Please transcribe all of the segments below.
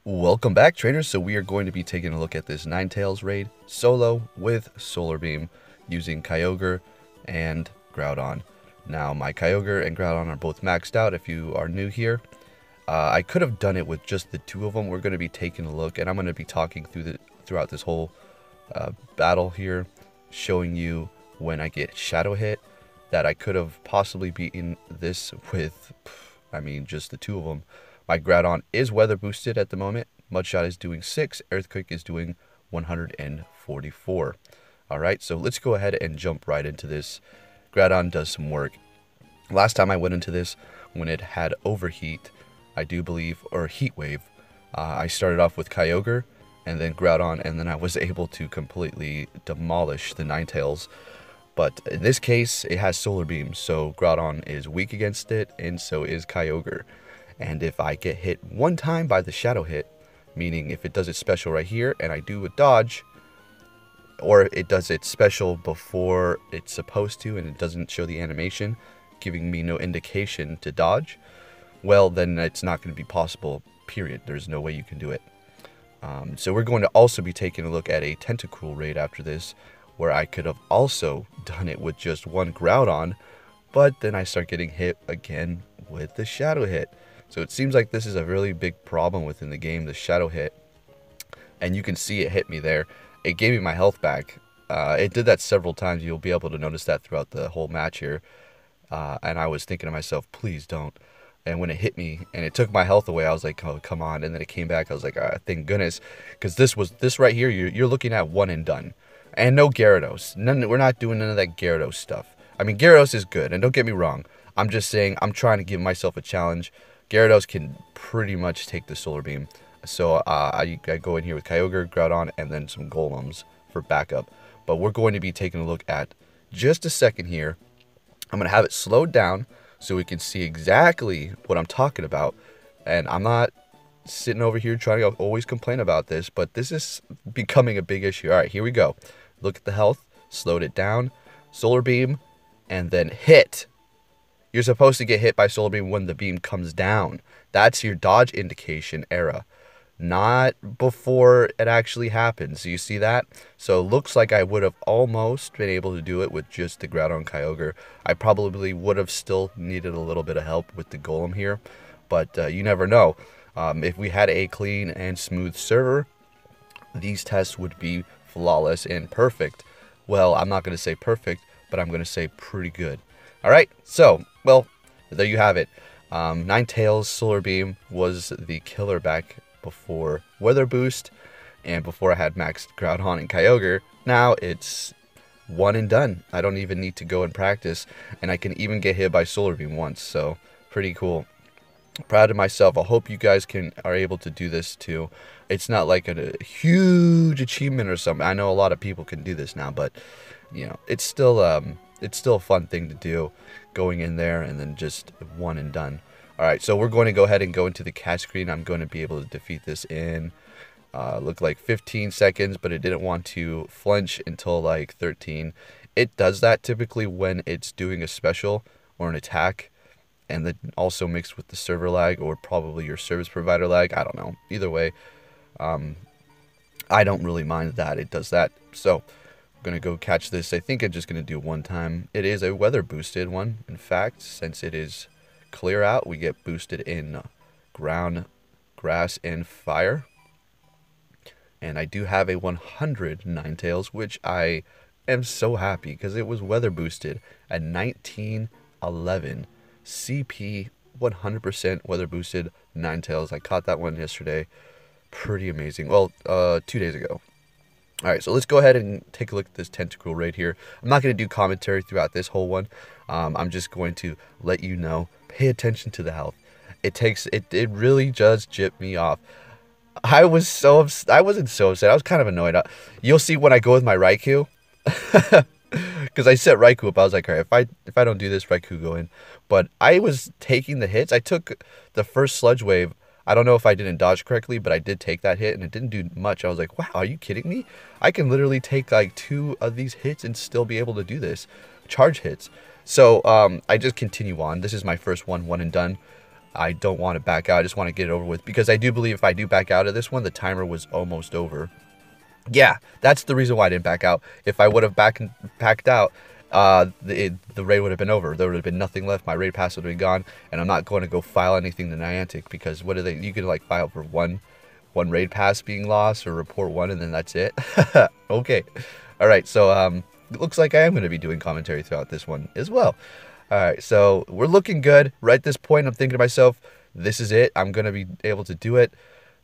Welcome back, trainers. So we are going to be taking a look at this Ninetales raid solo with Solar Beam using Kyogre and Groudon. Now, my Kyogre and Groudon are both maxed out if you are new here. I could have done it with just the two of them. We're going to be taking a look, and I'm going to be talking throughout this whole battle here, showing you when I get Shadow Hit that I could have possibly beaten this with, just the two of them. My Groudon is weather boosted at the moment. Mudshot is doing 6. Earthquake is doing 144. Alright, so let's go ahead and jump right into this. Groudon does some work. Last time I went into this, when it had Overheat, I do believe, or Heat Wave, I started off with Kyogre and then Groudon, and then I was able to completely demolish the Ninetales. But in this case, it has Solar Beam, so Groudon is weak against it, and so is Kyogre. And if I get hit one time by the Shadow Hit, meaning if it does its special right here and I do a dodge, or it does its special before it's supposed to and it doesn't show the animation, giving me no indication to dodge, well, then it's not going to be possible, period. There's no way you can do it. So we're going to also be taking a look at a Tentacruel raid after this, where I could have also done it with just one Groudon, but then I start getting hit again with the Shadow Hit. So it seems like this is a really big problem within the game, the Shadow Hit. And you can see it hit me there. It gave me my health back. It did that several times. You'll be able to notice that throughout the whole match here. And I was thinking to myself, please don't. And when it hit me and it took my health away, I was like, oh, come on. And then it came back. I was like, thank goodness. Because this right here, you're looking at one and done. And no Gyarados. We're not doing none of that Gyarados stuff. I mean, Gyarados is good. And don't get me wrong. I'm just saying I'm trying to give myself a challenge. Gyarados can pretty much take the Solar Beam. So I go in here with Kyogre, Groudon, and then some Golems for backup. But we're going to be taking a look at just a second here. I'm going to have it slowed down so we can see exactly what I'm talking about. And I'm not sitting over here trying to always complain about this, but this is becoming a big issue. All right, here we go. Look at the health. Slowed it down. Solar Beam, and then hit. You're supposed to get hit by Solar Beam when the beam comes down. That's your dodge indication era, not before it actually happens. You see that? So it looks like I would have almost been able to do it with just the Groudon Kyogre. I probably would have still needed a little bit of help with the Golem here, but you never know. If we had a clean and smooth server, these tests would be flawless and perfect. Well, I'm not going to say perfect, but I'm going to say pretty good. Alright, so, well, there you have it. Ninetales Solar Beam was the killer back before Weather Boost, and before I had maxed Groudon and Kyogre. Now it's one and done. I don't even need to go and practice, and I can even get hit by Solar Beam once, so pretty cool. Proud of myself. I hope you guys are able to do this too. It's not like a huge achievement or something. I know a lot of people can do this now, but you know, it's still a fun thing to do, going in there and then just one and done. Alright, so we're going to go ahead and go into the catch screen. I'm going to be able to defeat this in, looked like 15 seconds, but it didn't want to flinch until like 13. It does that typically when it's doing a special or an attack, and then also mixed with the server lag or probably your service provider lag. I don't know. Either way, I don't really mind that it does that. So gonna go catch this. I think I'm just gonna do one time. It is a weather boosted one. In fact, since it is clear out, we get boosted in ground, grass, and fire. And I do have a 100 Ninetales, which I am so happy because it was weather boosted at 1911. CP 100% weather boosted Ninetales. I caught that one yesterday. Pretty amazing. Well, 2 days ago. Alright, so let's go ahead and take a look at this Tentacruel right here. I'm not going to do commentary throughout this whole one. I'm just going to let you know, pay attention to the health. It really does jip me off. I wasn't so upset. I was kind of annoyed. You'll see when I go with my Raikou. Because I set Raikou up. I was like, alright, if I don't do this, Raikou go in. But I was taking the hits. I took the first Sludge Wave. I don't know if I didn't dodge correctly, but I did take that hit, and it didn't do much. I was like, wow, are you kidding me? I can literally take like 2 of these hits and still be able to do this. Charge hits. So I just continue on. This is my first one and done. I don't want to back out. I just want to get it over with, because I do believe if I do back out of this one, the timer was almost over. Yeah, that's the reason why I didn't back out. If I would have backed out, the raid would have been over. There would have been nothing left. My raid pass would have been gone, and I'm not going to go file anything to Niantic, because what do they? You can like file for one raid pass being lost, or report one, and then that's it. Okay, all right. So it looks like I am going to be doing commentary throughout this one as well. All right, so we're looking good right at this point. I'm thinking to myself, this is it. I'm going to be able to do it.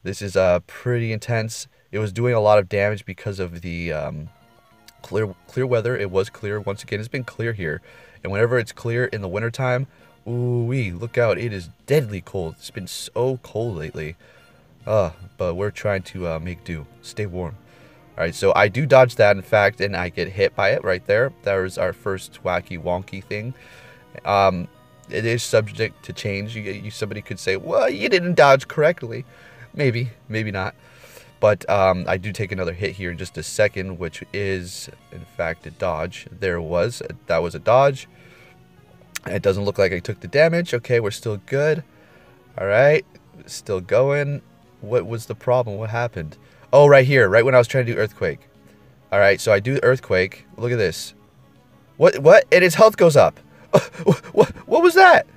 This is pretty intense. It was doing a lot of damage because of the clear weather. It was clear. Once again, it's been clear here. And whenever it's clear in the wintertime, ooh-wee, look out. It is deadly cold. It's been so cold lately. But we're trying to make do. Stay warm. All right, so I do dodge that, in fact, and I get hit by it right there. That was our first wacky wonky thing. It is subject to change. Somebody could say, well, you didn't dodge correctly. Maybe not. But I do take another hit here in just a second, which is, in fact, a dodge. There it was. That was a dodge. It doesn't look like I took the damage. Okay, we're still good. All right, still going. What was the problem? What happened? Oh, right here, right when I was trying to do Earthquake. All right, so I do Earthquake. Look at this. What? And his health goes up. What was that?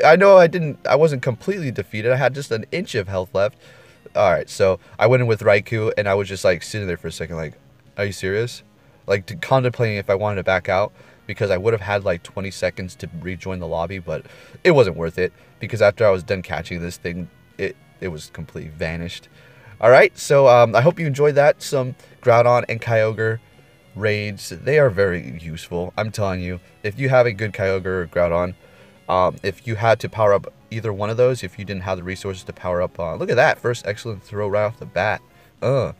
I know I wasn't completely defeated. I had just an inch of health left. All right, so I went in with Raikou, and I was just like sitting there for a second, like, are you serious? Like contemplating if I wanted to back out, because I would have had like 20 seconds to rejoin the lobby, but it wasn't worth it, because after I was done catching this thing, it was completely vanished. All right, so I hope you enjoyed that. Some Groudon and Kyogre raids. They are very useful. I'm telling you, if you have a good Kyogre or Groudon, if you had to power up either one of those, if you didn't have the resources to power up, look at that, first excellent throw right off the bat. And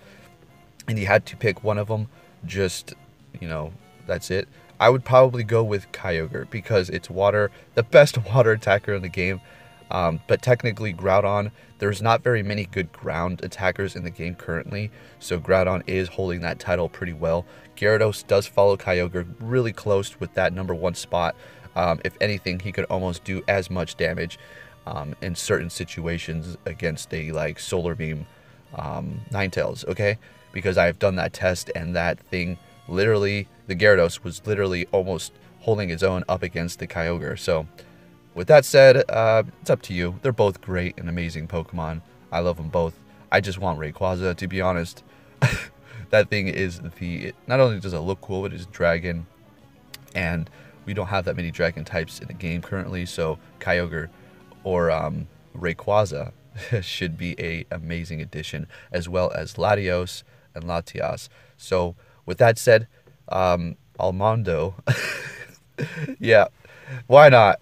you had to pick one of them, just, you know, that's it. I would probably go with Kyogre, because it's water, the best water attacker in the game. But technically Groudon, there's not very many good ground attackers in the game currently, so Groudon is holding that title pretty well. Gyarados does follow Kyogre really close with that #1 spot. If anything, he could almost do as much damage in certain situations against a like Solar Beam Ninetales, okay? Because I've done that test, and that thing literally, the Gyarados was literally almost holding its own up against the Kyogre. So with that said, it's up to you. They're both great and amazing Pokemon. I love them both. I just want Rayquaza, to be honest. That thing is not only does it look cool, but it's dragon, and we don't have that many dragon types in the game currently, so Kyogre or Rayquaza should be a amazing addition, as well as Latios and Latias. So with that said, Armaldo, yeah, why not?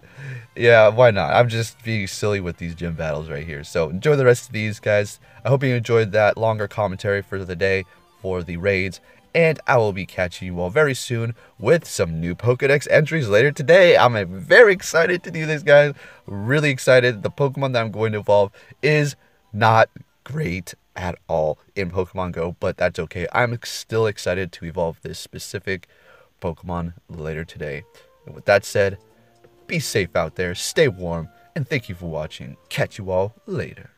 Yeah, why not? I'm just being silly with these gym battles right here. So enjoy the rest of these, guys. I hope you enjoyed that longer commentary for the day for the raids. And I will be catching you all very soon with some new Pokedex entries later today. I'm very excited to do this, guys. Really excited. The Pokemon that I'm going to evolve is not great at all in Pokemon Go, but that's okay. I'm still excited to evolve this specific Pokemon later today. And with that said, be safe out there, stay warm, and thank you for watching. Catch you all later.